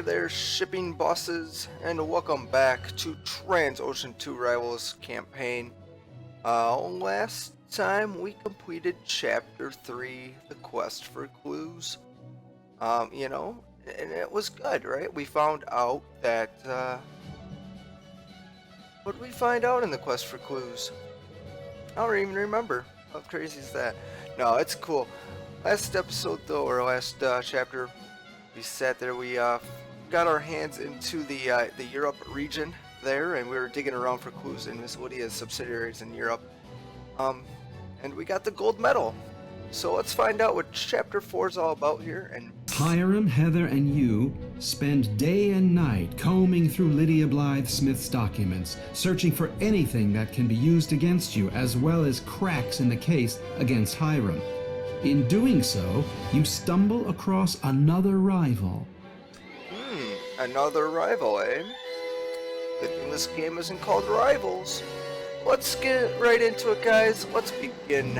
Hey there, shipping bosses, and welcome back to TransOcean 2 Rivals campaign. Last time we completed Chapter 3, The Quest for Clues. And it was good, right? We found out that, what did we find out in The Quest for Clues? I don't even remember. How crazy is that? No, it's cool. Last episode, though, or last chapter, we sat there, we got our hands into the Europe region there, and we were digging around for clues in Miss Lydia's subsidiaries in Europe. And we got the gold medal. So let's find out what Chapter 4 is all about here. And Hiram, Heather, and you spend day and night combing through Lydia Blythe Smith's documents, searching for anything that can be used against you, as well as cracks in the case against Hiram. In doing so, you stumble across another rival. Another rival, eh? Good thing this game isn't called Rivals. Let's get right into it, guys. Let's begin.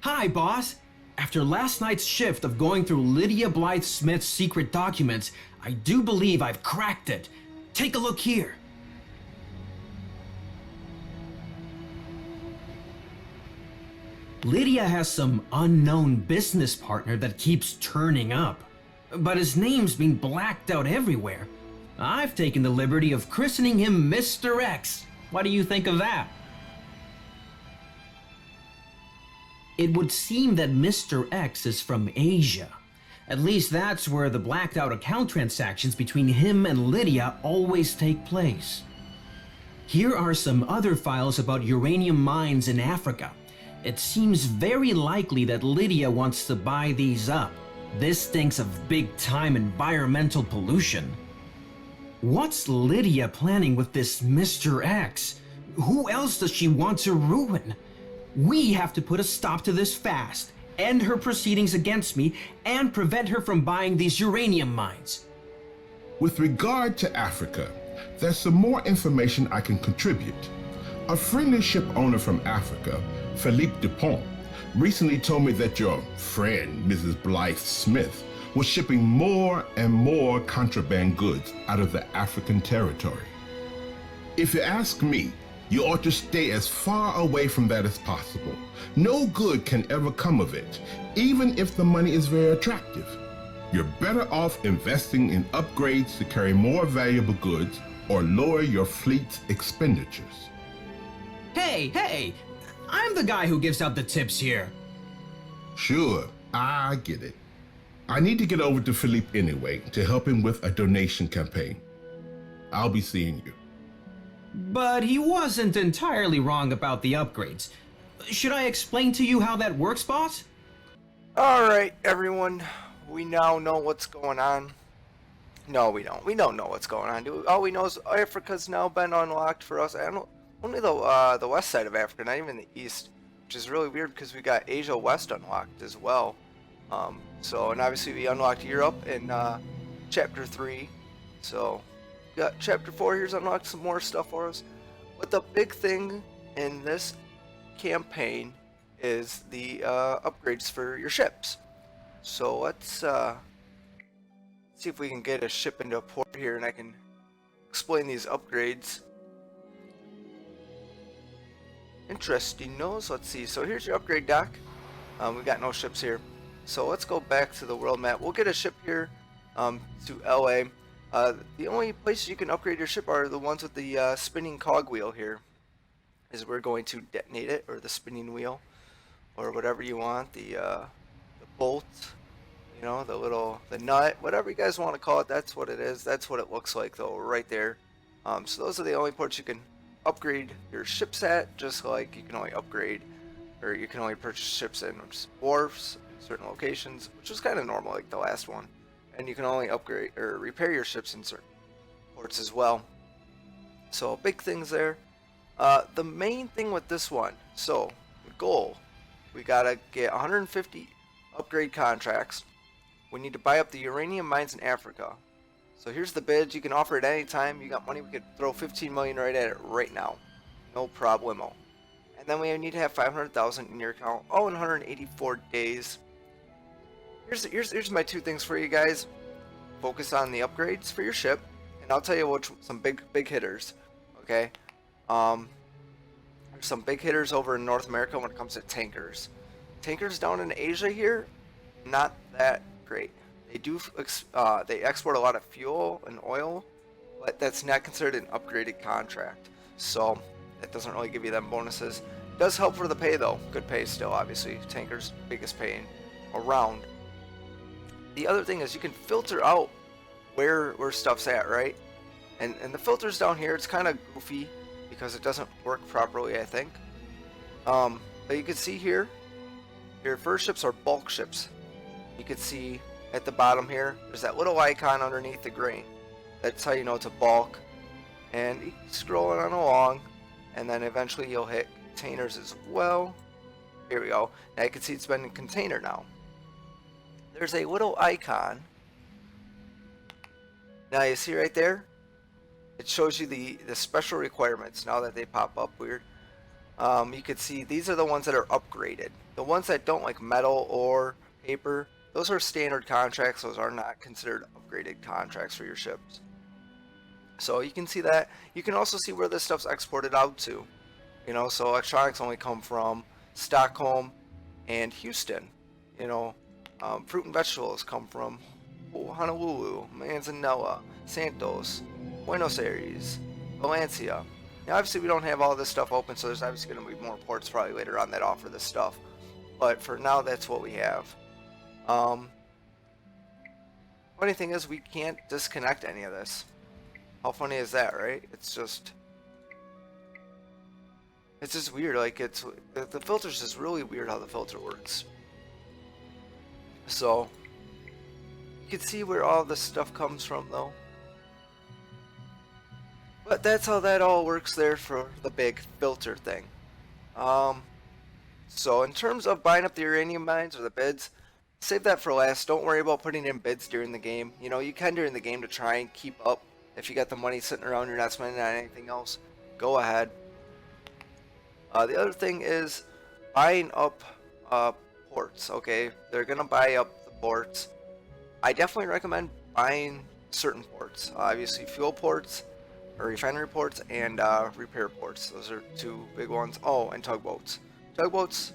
Hi, boss. After last night's shift of going through Lydia Blythe Smith's secret documents, I do believe I've cracked it. Take a look here. Lydia has some unknown business partner that keeps turning up, but his name's being blacked out everywhere. I've taken the liberty of christening him Mr. X. What do you think of that? It would seem that Mr. X is from Asia. At least that's where the blacked out account transactions between him and Lydia always take place. Here are some other files about uranium mines in Africa. It seems very likely that Lydia wants to buy these up. This stinks of big-time environmental pollution. What's Lydia planning with this Mr. X? Who else does she want to ruin? We have to put a stop to this fast, end her proceedings against me, and prevent her from buying these uranium mines. With regard to Africa, there's some more information I can contribute. A friendly ship owner from Africa, Philippe Dupont, recently told me that your friend, Mrs. Blythe Smith, was shipping more and more contraband goods out of the African territory. If you ask me, you ought to stay as far away from that as possible. No good can ever come of it, even if the money is very attractive. You're better off investing in upgrades to carry more valuable goods or lower your fleet's expenditures. Hey, I'm the guy who gives out the tips here. Sure, I get it. I need to get over to Philippe anyway to help him with a donation campaign. I'll be seeing you. But he wasn't entirely wrong about the upgrades. Should I explain to you how that works, boss? Alright, everyone. We now know what's going on. No, we don't. We don't know what's going on. All we know is Africa's now been unlocked for us. Only the west side of Africa, not even the east. Which is really weird because we got Asia West unlocked as well. And obviously we unlocked Europe in Chapter 3. So got Chapter 4 here's unlocked some more stuff for us. But the big thing in this campaign is the upgrades for your ships. So let's see if we can get a ship into a port here and I can explain these upgrades. Interesting, no? So let's see. So here's your upgrade dock. We got no ships here. So let's go back to the world map. We'll get a ship here to LA. The only places you can upgrade your ship are the ones with the spinning cogwheel here. Is we're going to detonate it, or the spinning wheel, or whatever you want. The bolt, you know, the nut, whatever you guys want to call it. That's what it is. That's what it looks like though, right there. So those are the only ports you can upgrade your ships at, just like you can only upgrade, or you can only purchase ships in wharfs in certain locations, which was kind of normal like the last one. And you can only upgrade or repair your ships in certain ports as well. So big things there. The main thing with this one, so the goal, we gotta get 150 upgrade contracts. We need to buy up the uranium mines in Africa. So here's the bids. You can offer it any time. You got money, we could throw 15 million right at it right now. No problemo. And then we need to have 500,000 in your account. Oh, in 184 days. Here's my two things for you guys. focus on the upgrades for your ship, and I'll tell you which some big hitters. Okay, there's some big hitters over in North America when it comes to tankers. Tankers down in Asia here, not that great. They do they export a lot of fuel and oil, but that's not considered an upgraded contract, so that doesn't really give you them bonuses. It does help for the pay though, good pay still, obviously. Tankers biggest paying around. The other thing is you can filter out where stuff's at, right? And the filters down here, it's kind of goofy because it doesn't work properly, I think. But you can see here, your first ships are bulk ships. You can see at the bottom here, there's that little icon underneath the grain. That's how you know it's a bulk. And you keep scrolling on along, and then eventually you'll hit containers as well. Here we go. Now you can see it's been in container now. There's a little icon. Now you see right there, it shows you the special requirements now that they pop up weird. You can see these are the ones that are upgraded. The ones that don't, like metal or paper, those are standard contracts. Those are not considered upgraded contracts for your ships. So you can see that. You can also see where this stuff's exported out to. You know, so electronics only come from Stockholm and Houston. You know, fruit and vegetables come from Honolulu, Manzanella, Santos, Buenos Aires, Valencia. Now obviously we don't have all this stuff open, so there's obviously going to be more ports probably later on that offer this stuff. But for now, that's what we have. Funny thing is, we can't disconnect any of this. How funny is that, right? It's just weird. Like, the filter's just really weird how the filter works. So you can see where all this stuff comes from, though. But that's how that all works there for the big filter thing. So in terms of buying up the uranium mines or the bids, save that for last. Don't worry about putting in bids during the game. You know, you can during the game to try and keep up. If you got the money sitting around, you're not spending on anything else, go ahead. The other thing is buying up ports. Okay, they're gonna buy up the ports. I definitely recommend buying certain ports. Obviously, fuel ports, or refinery ports, and repair ports. Those are two big ones. Oh, and tugboats. Tugboats,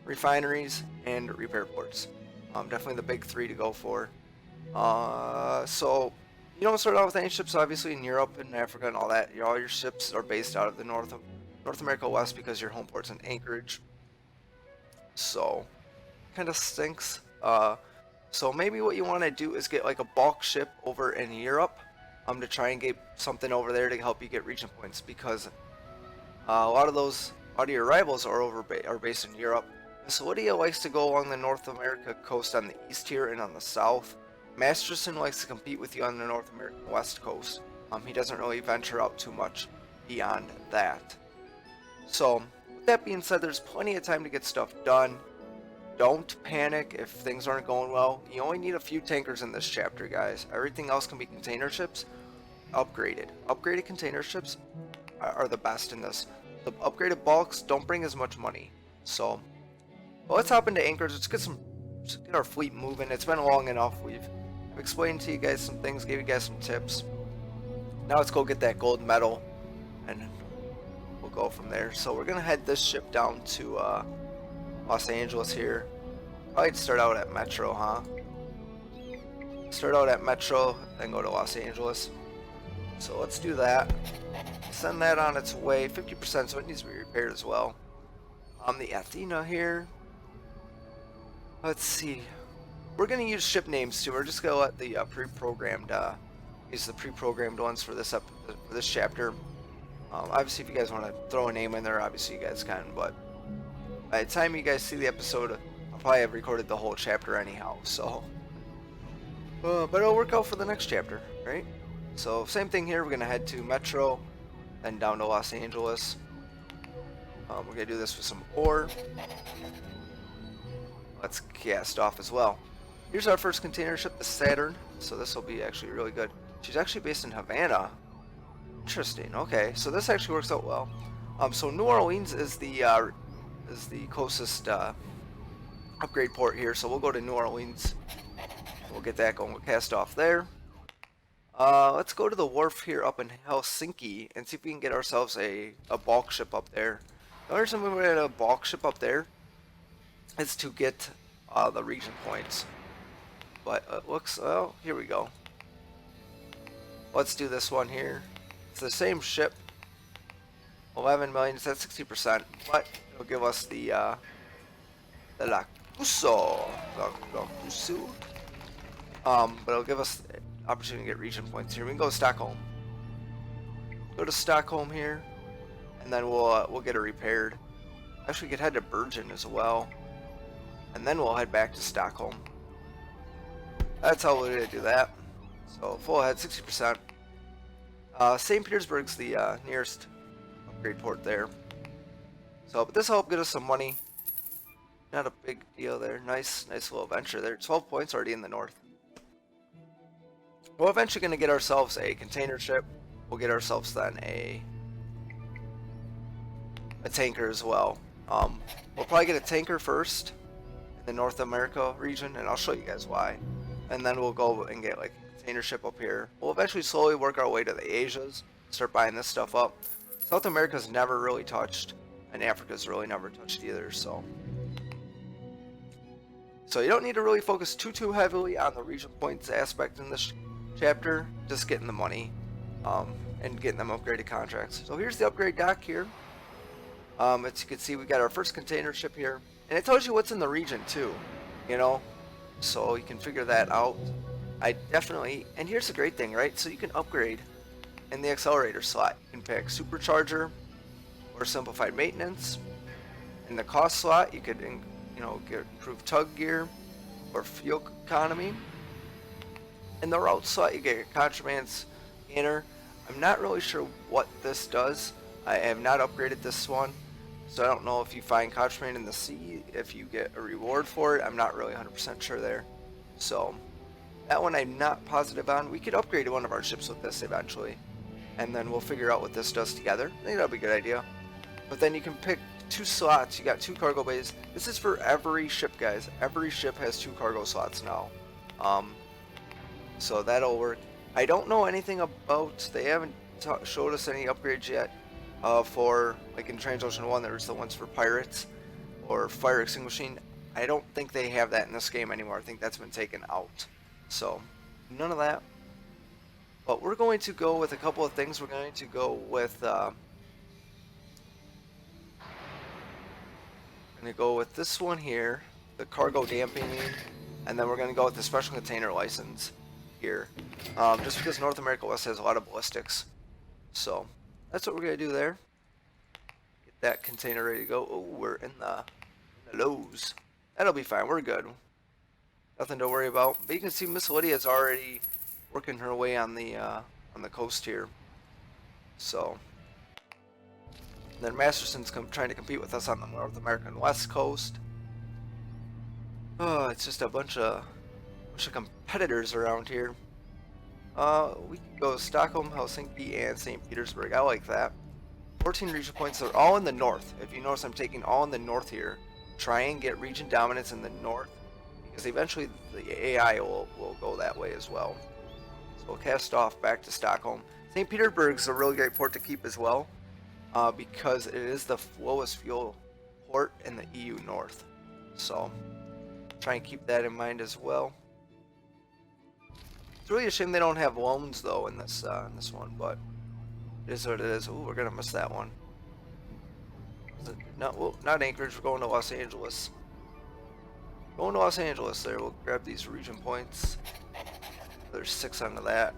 refineries, and repair ports. Definitely the big three to go for. So you don't start out with any ships, obviously, in Europe and Africa and all that. All your ships are based out of the North America West because your home port's in Anchorage. So, kind of stinks. So maybe what you want to do is get like a bulk ship over in Europe, to try and get something over there to help you get region points, because a lot of your rivals are based in Europe. Solidia likes to go along the North America coast on the east here and on the south. Masterson likes to compete with you on the North American west coast. He doesn't really venture out too much beyond that. So, with that being said, there's plenty of time to get stuff done. Don't panic if things aren't going well. You only need a few tankers in this chapter, guys. Everything else can be container ships. Upgraded. Upgraded container ships are the best in this. The upgraded bulks don't bring as much money. So, well, let's hop into Anchorage. Let's get our fleet moving. It's been long enough. I've explained to you guys some things, gave you guys some tips. Now let's go get that gold medal, and we'll go from there. So we're gonna head this ship down to Los Angeles here. Probably start out at Metro, huh? Start out at Metro, then go to Los Angeles. So let's do that. Send that on its way. 50%, so it needs to be repaired as well. The Athena here. Let's see. We're gonna use ship names too. We're just gonna let the pre-programmed use the pre-programmed ones for this chapter. Obviously, if you guys want to throw a name in there, obviously you guys can. But by the time you guys see the episode, I'll probably have recorded the whole chapter anyhow. So, but it'll work out for the next chapter, right? So same thing here. We're gonna head to Metro, then down to Los Angeles. We're gonna do this with some ore. Let's cast off as well. Here's our first container ship, the Saturn. So this will be actually really good. She's actually based in Havana. Interesting. Okay, so this actually works out well. So New Orleans is the closest upgrade port here. So we'll go to New Orleans. We'll get that going. We'll cast off there. Let's go to the wharf here up in Helsinki and see if we can get ourselves a bulk ship up there. The only reason we want a bulk ship up there is to get the region points. But it looks, oh, here we go. Let's do this one here. It's the same ship. 11 million, it's at 60%, but it'll give us the Lacuso. But it'll give us the opportunity to get region points here. We can go to Stockholm. Go to Stockholm here, and then we'll get it repaired. Actually, we could head to Bergen as well, and then we'll head back to Stockholm. That's how we're gonna do that. So full ahead, 60%. St. Petersburg's the nearest upgrade port there. So, but this will help get us some money. Not a big deal there. Nice little venture there. 12 points already in the north. We're eventually going to get ourselves a container ship. We'll get ourselves then a tanker as well. We'll probably get a tanker first in the North America region, and I'll show you guys why. And then we'll go and get like a container ship up here. We'll eventually slowly work our way to the Asias, start buying this stuff up. South America's never really touched, and Africa's really never touched either, so you don't need to really focus too heavily on the region points aspect in this chapter, just getting the money and getting them upgraded contracts. So here's the upgrade dock here. As you can see, we got our first container ship here, and it tells you what's in the region too, you know, so you can figure that out. I definitely, and here's the great thing, right? So you can upgrade in the accelerator slot. You can pick supercharger or simplified maintenance. In the cost slot, you could get improved tug gear or fuel economy. In the route slot, you get contraband scanner. I'm not really sure what this does. I have not upgraded this one, so I don't know if you find contraband in the sea, if you get a reward for it. I'm not really 100% sure there. So that one I'm not positive on. We could upgrade one of our ships with this eventually, and then we'll figure out what this does together. I think that'll be a good idea. But then you can pick 2 slots. You got 2 cargo bays. This is for every ship, guys. Every ship has 2 cargo slots now. So that'll work. I don't know anything about, they haven't showed us any upgrades yet for, like in TransOcean 1, there's the ones for pirates or fire extinguishing. I don't think they have that in this game anymore. I think that's been taken out. So none of that. But we're going to go with a couple of things. We're going to go with this one here, the cargo dampening, and then we're going to go with the special container license here, just because North America West has a lot of ballistics. So that's what we're going to do there. Get that container ready to go. Oh, we're in the lows. That'll be fine. We're good. Nothing to worry about. But you can see Miss Lydia's already working her way on the coast here. So and then Masterson's trying to compete with us on the North American West Coast. Oh, it's just a bunch of competitors around here. We can go Stockholm, Helsinki, and St. Petersburg. I like that. 14 region points. They're all in the north. If you notice, I'm taking all in the north here. Try and get region dominance in the north, because eventually the AI will go that way as well. So we'll cast off back to Stockholm. St. Petersburg's a really great port to keep as well, because it is the lowest fuel port in the EU North. So try and keep that in mind as well. It's really a shame they don't have loans though in this one, but it is what it is. Ooh, we're gonna miss that one. No, not Anchorage. We're going to Los Angeles. Going to Los Angeles there. We'll grab these region points. There's 6 onto that.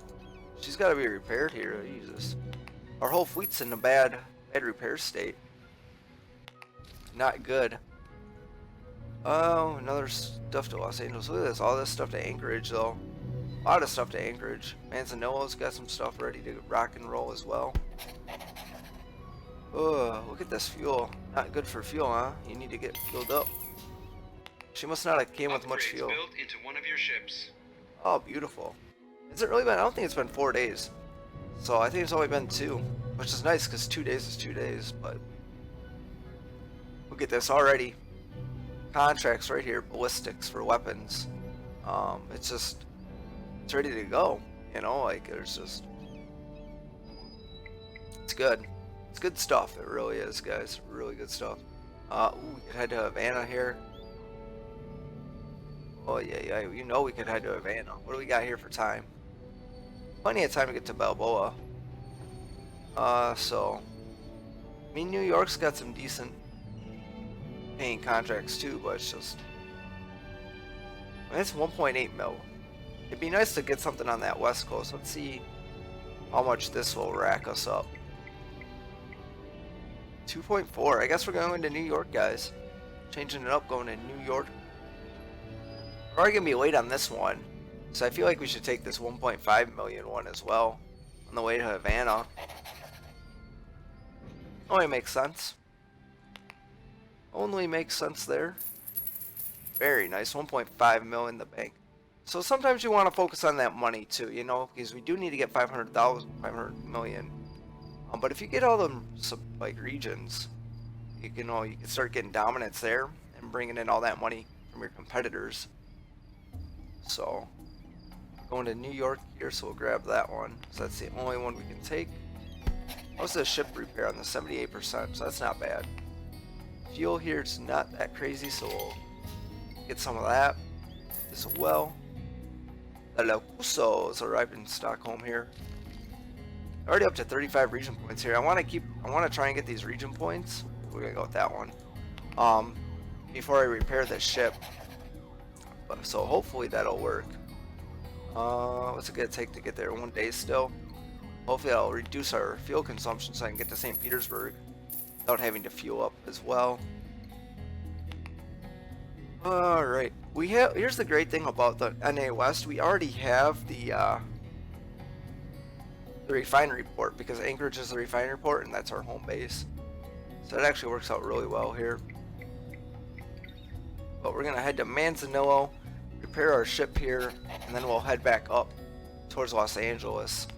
She's got to be repaired here. Jesus. Our whole fleet's in a bad repair state. Not good. Oh, another stuff to Los Angeles. Look at this. All this stuff to Anchorage, though. A lot of stuff to Anchorage. Manzanillo's got some stuff ready to rock and roll as well. Oh, look at this fuel. Not good for fuel, huh? You need to get filled up. She must not have came with much fuel. Built into one of your ships. Oh, beautiful. Has it really been? I don't think it's been 4 days. So I think it's only been 2, which is nice because 2 days is 2 days. But look at this already. Contracts right here, ballistics for weapons. It's ready to go. You know, like there's just, it's good. It's good stuff. It really is, guys. Really good stuff. Ooh, we could head to Havana here. Oh yeah, you know we could head to Havana. What do we got here for time? Plenty of time to get to Balboa. So, I mean, New York's got some decent paying contracts too, but it's just, I mean, it's 1.8 mil. It'd be nice to get something on that West Coast. Let's see how much this will rack us up. 2.4. I guess we're going to New York, guys. Changing it up, going to New York. We're already gonna be late on this one, so I feel like we should take this 1.5 million one as well on the way to Havana. Only makes sense. Only makes sense there. Very nice. 1.5 mil in the bank. So sometimes you want to focus on that money too, you know, because we do need to get 500 million. But if you get all them like regions, you can start getting dominance there and bringing in all that money from your competitors. So going to New York here, so we'll grab that one. So that's the only one we can take. How's the ship repair on the 78%? So that's not bad. Fuel here, it's not that crazy, so we'll get some of that as well. The Locuso has arrived in Stockholm here. Already up to 35 region points here. I want to try and get these region points. We're gonna go with that one. Before I repair this ship. So hopefully that'll work. What's it gonna take to get there? 1 day still. Hopefully that'll reduce our fuel consumption so I can get to St. Petersburg without having to fuel up as well. Alright. Here's the great thing about the NA West. We already have the refinery port, because Anchorage is the refinery port and that's our home base. So it actually works out really well here. But we're gonna head to Manzanillo, repair our ship here, and then we'll head back up towards Los Angeles,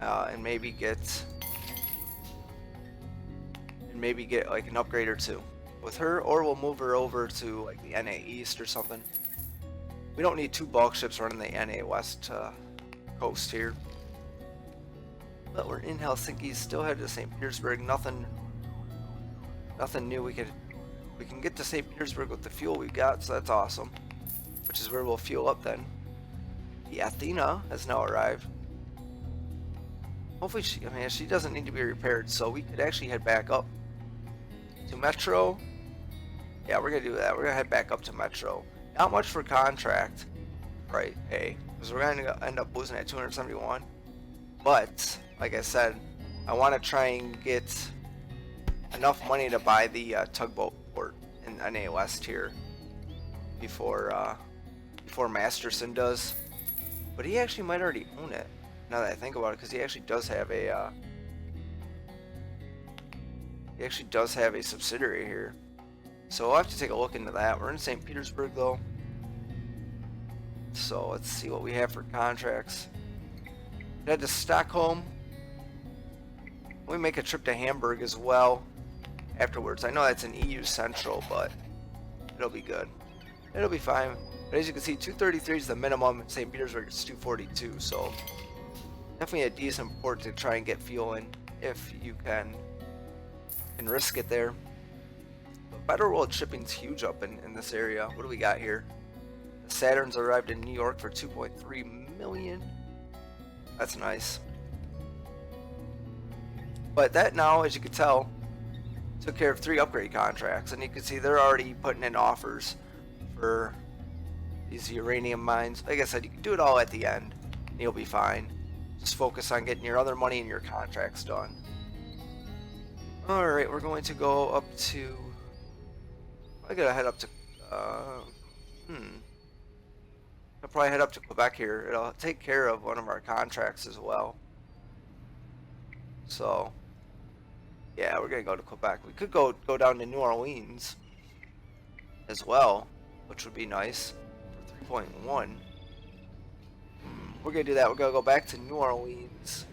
and maybe get like an upgrade or two with her, or we'll move her over to like the NA East or something. We don't need two bulk ships running the NA West coast here. But we're in Helsinki, still headed to St. Petersburg. Nothing new. We can get to St. Petersburg with the fuel we've got, so that's awesome. Which is where we'll fuel up then. The Athena has now arrived. Hopefully she doesn't need to be repaired, so we could actually head back up to Metro. Yeah, we're gonna do that. We're gonna head back up to Metro. Not much for contract, right? Hey, because we're gonna end up losing at 271. But like I said, I want to try and get enough money to buy the tugboat port in NA West here before Masterson does. But he actually might already own it now that I think about it, because he actually does have a subsidiary here. So we'll have to take a look into that. We're in St. Petersburg though, so let's see what we have for contracts. Head to Stockholm. We make a trip to Hamburg as well afterwards. I know that's an EU Central, but it'll be good. It'll be fine. But as you can see, 233 is the minimum. In St. Petersburg, it's 242. So definitely a decent port to try and get fuel in if you can risk it there. But Better World Shipping's huge up in this area. What do we got here? The Saturn's arrived in New York for 2.3 million. That's nice. But that now, as you can tell, took care of 3 upgrade contracts, and you can see they're already putting in offers for these uranium mines. Like I said, you can do it all at the end and you'll be fine. Just focus on getting your other money and your contracts done. Alright, we're going to go up to, I gotta head up to I'll probably head up to Quebec here. It'll take care of one of our contracts as well. So yeah, we're gonna go to Quebec. We could go down to New Orleans as well, which would be nice for 3.1. We're gonna do that. We're gonna go back to New Orleans.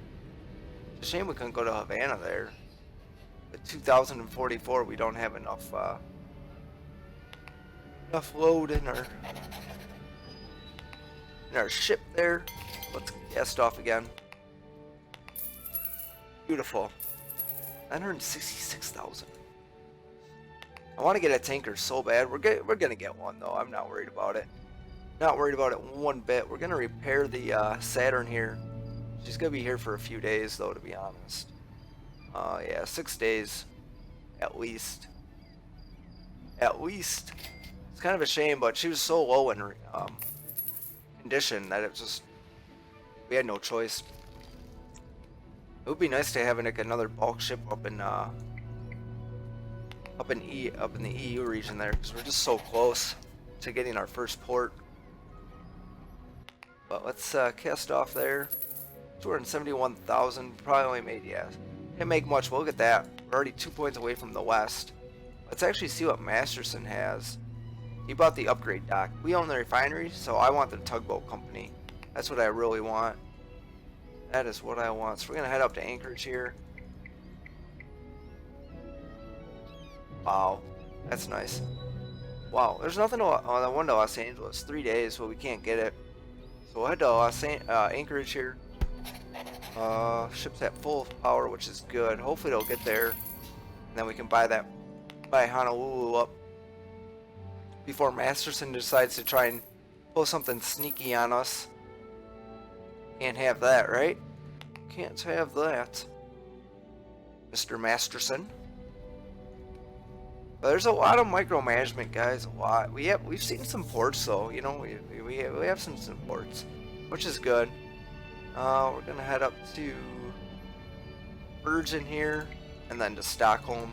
It's a shame we couldn't go to Havana there. At 2044, we don't have enough load in our And our ship there. Let's cast off again. Beautiful. 966,000. I want to get a tanker so bad. We're gonna get one though. I'm not worried about it. Not worried about it one bit. We're gonna repair the Saturn here. She's gonna be here for a few days though, to be honest. Yeah, 6 days at least. At least. It's kind of a shame, but she was so low in condition that it just we had no choice. It would be nice to have like another bulk ship up in the EU region there, because we're just so close to getting our first port. But let's cast off there. 271,000. Probably only made, yeah. Didn't make much, but look at that. We're already 2 points away from the west. Let's actually see what Masterson has. He bought the upgrade dock. We own the refinery, so I want the tugboat company. That's what I really want. That is what I want. So we're gonna head up to Anchorage here. Wow, that's nice. Wow, there's nothing on the one to Los Angeles. 3 days, but we can't get it. So we'll head to Anchorage here. Ship's at full power, which is good. Hopefully it'll get there, and then we can buy Honolulu up before Masterson decides to try and pull something sneaky on us. Can't have that, right? Can't have that, Mr. Masterson. But there's a lot of micromanagement, guys. A lot. We've seen some ports though. You know, we have some ports, which is good. We're gonna head up to Virgin here, and then to Stockholm.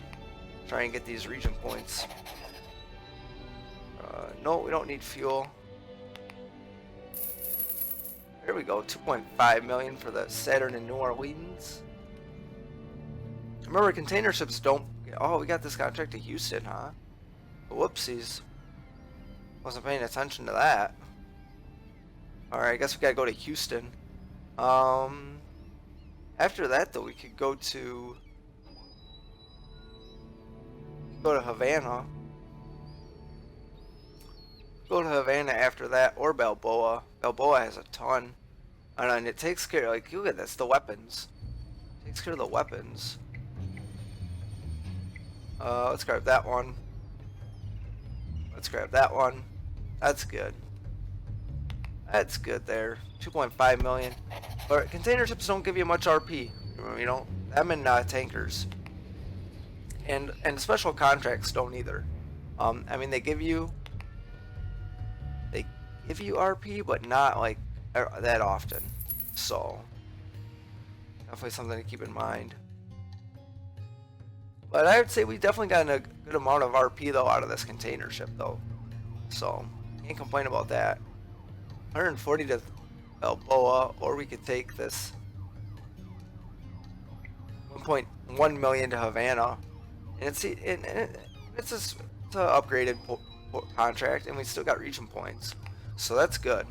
Try and get these region points. No, we don't need fuel. There we go. 2.5 million for the Saturn in New Orleans. Remember, container ships don't. Oh, we got this contract to Houston, huh? Whoopsies. Wasn't paying attention to that. Alright, I guess we gotta go to Houston. After that, though, we could go to Havana. Go to Havana after that, or Balboa. Balboa has a ton. And it takes care, like, look at this, the weapons. It takes care of the weapons. Let's grab that one. Let's grab that one. That's good. That's good there. 2.5 million. But container ships don't give you much RP. You know, them and tankers. And special contracts don't either. I mean, they give you RP, but not like that often. So definitely something to keep in mind. But I would say we definitely got a good amount of RP though out of this container ship though. So can't complain about that. 140 to Balboa, or we could take this 1.1 million to Havana, and it's an upgraded contract, and we still got region points, so that's good.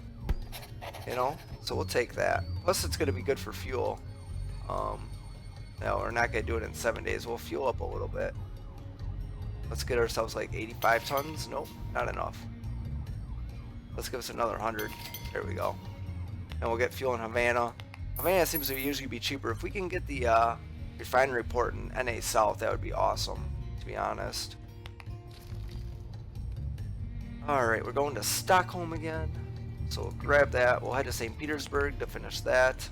You know, so we'll take that. Plus, it's going to be good for fuel. No, we're not going to do it in 7 days. We'll fuel up a little bit. Let's get ourselves like 85 tons. Nope, not enough. Let's give us another 100. There we go. And we'll get fuel in Havana. Havana seems to usually be cheaper. If we can get the refinery port in NA South, that would be awesome, to be honest. Alright, we're going to Stockholm again. So we'll grab that. We'll head to St. Petersburg to finish that.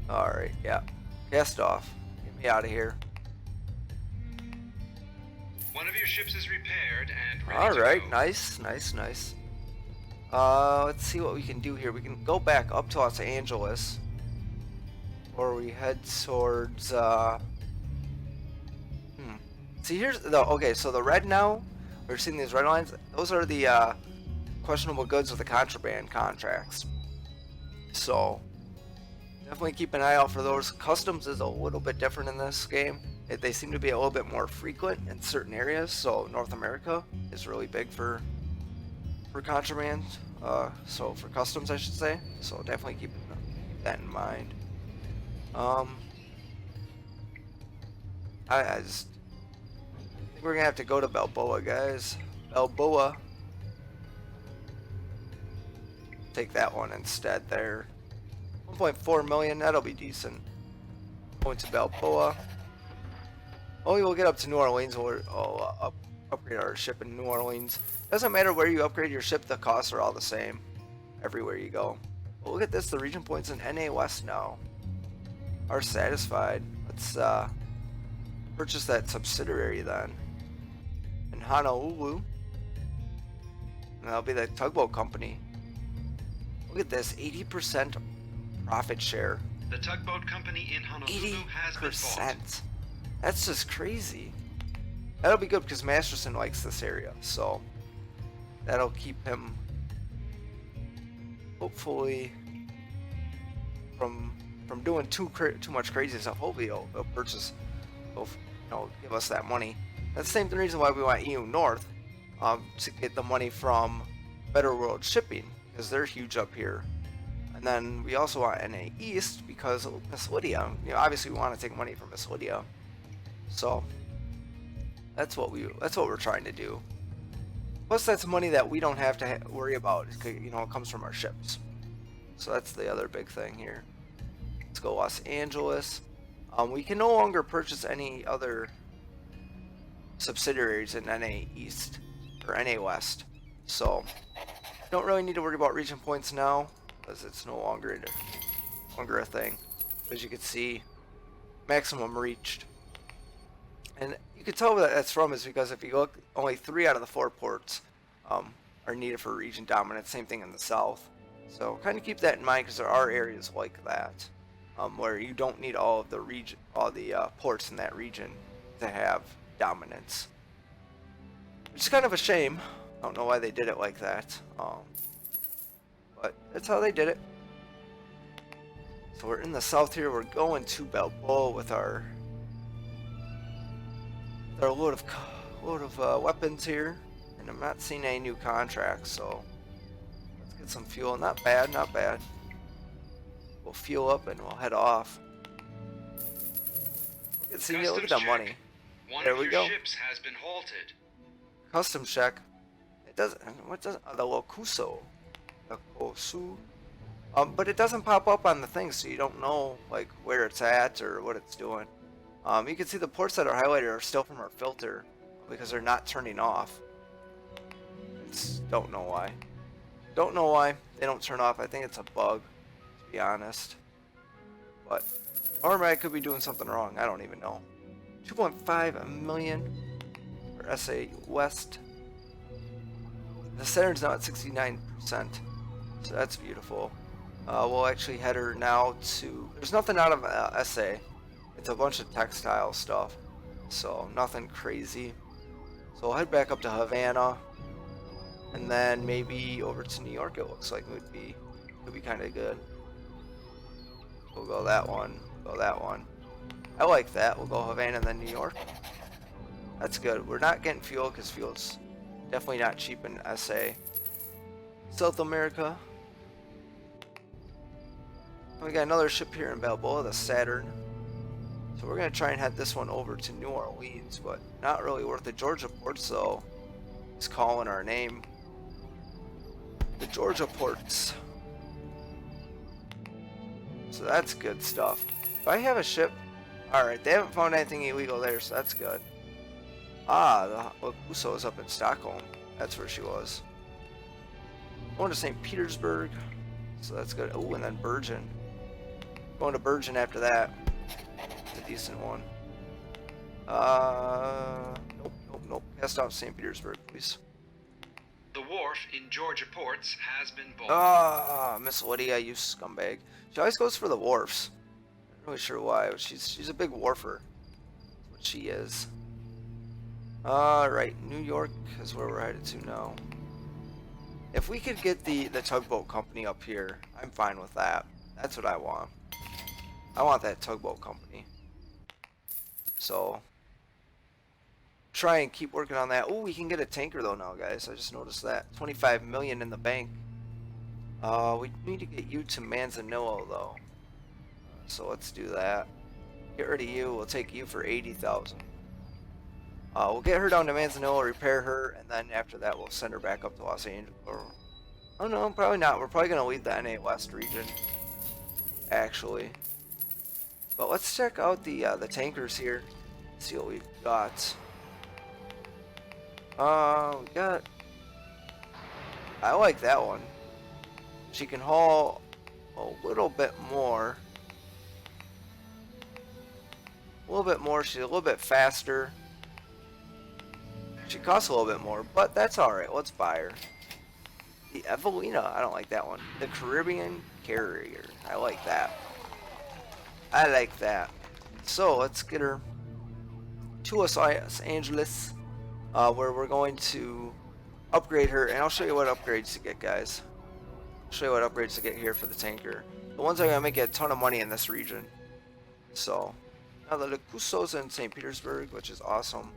Alright, yeah. Cast off. Get me out of here. One of your ships is repaired and ready Alright, to go. nice. Let's see what we can do here. We can go back up to Los Angeles. Or we head towards, See, here's the, okay, so the red now, we're seeing these red lines. Those are the, questionable goods with the contraband contracts. So, definitely keep an eye out for those. Customs is a little bit different in this game. They seem to be a little bit more frequent in certain areas. So North America is really big for contraband. So for customs, I should say. So definitely keep that in mind. I just think we're gonna have to go to Balboa, guys. Balboa. take that one instead there. 1.4 million, that'll be decent. Going to Balboa. Oh, we'll get up to New Orleans. We'll upgrade our ship in New Orleans. Doesn't matter where you upgrade your ship, the costs are all the same everywhere you go. Well, look at this, the region points in NA West now are satisfied. Let's purchase that subsidiary then in Honolulu. And that'll be the tugboat company. Look at this, 80% profit share. The tugboat company in Honolulu has been bought. 80%. That's just crazy. That'll be good because Masterson likes this area, so that'll keep him hopefully from doing too much crazy stuff. Hopefully he'll purchase, give us that money. That's the same reason why we want EU North, to get the money from Better World Shipping, because they're huge up here. And then we also want NA East because of Miss Lydia. Obviously we want to take money from Miss Lydia. So that's what we're trying to do. Plus that's money that we don't have to worry about. It comes from our ships. So that's the other big thing here. Let's go Los Angeles. We can no longer purchase any other subsidiaries in NA East or NA West. So don't really need to worry about region points now because it's no longer a thing. As you can see, maximum reached. And you can tell where that's from is because if you look, only 3 out of the 4 ports are needed for region dominance. Same thing in the south. So kind of keep that in mind because there are areas like that where you don't need all the ports in that region to have dominance. Which is kind of a shame. I don't know why they did it like that. But that's how they did it. So we're in the south here. We're going to Balboa with our load of weapons here, and I'm not seeing any new contracts, so let's get some fuel. Not bad, not bad. We'll fuel up and we'll head off. Look at that money. There we go. Ships has been halted. Custom check. It doesn't. What does the Locuso? But it doesn't pop up on the thing, so you don't know like where it's at or what it's doing. You can see the ports that are highlighted are still from our filter because they're not turning off. Don't know why. Don't know why they don't turn off. I think it's a bug, to be honest. But or I could be doing something wrong. I don't even know. 2.5 million for SA West. The Saturn's now at 69%, so that's beautiful. We'll actually head her now to. There's nothing out of SA. It's a bunch of textile stuff, so nothing crazy. So we'll head back up to Havana, and then maybe over to New York. It looks like would be kind of good. We'll go that one. Go that one. I like that. We'll go Havana and then New York. That's good. We're not getting fuel because fuel's definitely not cheap in SA. South America. We got another ship here in Balboa, the Saturn. So we're going to try and head this one over to New Orleans, but not really worth the Georgia port, so it's calling our name. The Georgia ports. So that's good stuff. Do I have a ship? Alright, they haven't found anything illegal there, so that's good. Ah, the Locuso is up in Stockholm. That's where she was. Going to St. Petersburg, so that's good. Oh, and then Bergen. Going to Bergen after that. It's a decent one. Nope. Cast off St. Petersburg, please. The wharf in Georgia ports has been bought. Ah, Miss Lydia, you scumbag. She always goes for the wharfs. I'm not really sure why, but she's a big wharfer. That's what she is. Alright, New York is where we're headed to now. If we could get the tugboat company up here, I'm fine with that. That's what I want. I want that tugboat company. So, try and keep working on that. Oh, we can get a tanker though now, guys. I just noticed that. 25 million in the bank. We need to get you to Manzanillo though. So let's do that. Get rid of you. We'll take you for 80,000. We'll get her down to Manzanillo, repair her, and then after that we'll send her back up to Los Angeles. Or Oh no, probably not. We're probably gonna leave the NA West region, actually. But let's check out the tankers here. See what we've got. We got. I like that one. She can haul a little bit more. A little bit more. She's a little bit faster. She costs a little bit more, but that's alright. Let's buy her. The Evelina. I don't like that one. The Caribbean Carrier. I like that. I like that. So let's get her to Los Angeles, where we're going to upgrade her, and I'll show you what upgrades to get, guys. I'll show you what upgrades to get here for the tanker. The ones that are gonna make you a ton of money in this region. So now the Cuso's in St. Petersburg, which is awesome.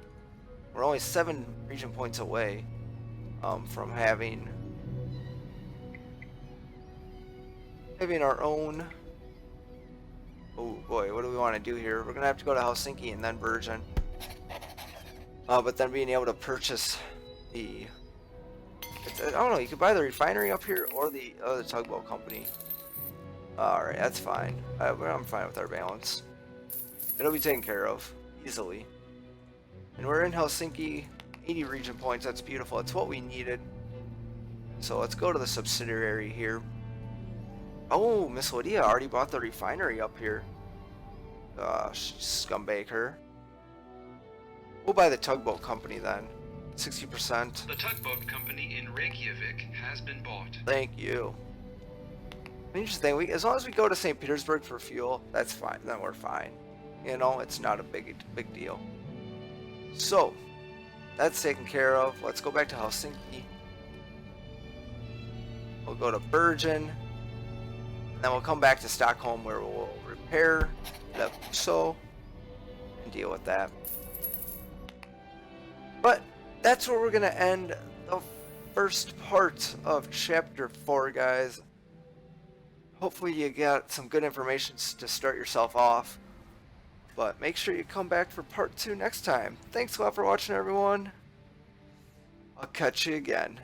We're only 7 region points away from having our own. Oh boy, what do we want to do here? We're gonna have to go to Helsinki and then Virgin. But then being able to purchase the, I don't know, you could buy the refinery up here or the other tugboat company. Alright, that's fine. I'm fine with our balance. It'll be taken care of easily. And we're in Helsinki, 80 region points. That's beautiful. It's what we needed. So let's go to the subsidiary here. Oh, Miss Lydia already bought the refinery up here. Scumbag her. We'll buy the tugboat company then. 60%. The tugboat company in Reykjavik has been bought. Thank you. Interesting. As long as we go to St. Petersburg for fuel, that's fine. Then we're fine. You know, it's not a big deal. So, that's taken care of. Let's go back to Helsinki. We'll go to Bergen. And then we'll come back to Stockholm where we'll repair the Puso and deal with that. But that's where we're going to end the first part of Chapter 4, guys. Hopefully you got some good information to start yourself off. But make sure you come back for part 2 next time. Thanks a lot for watching, everyone. I'll catch you again.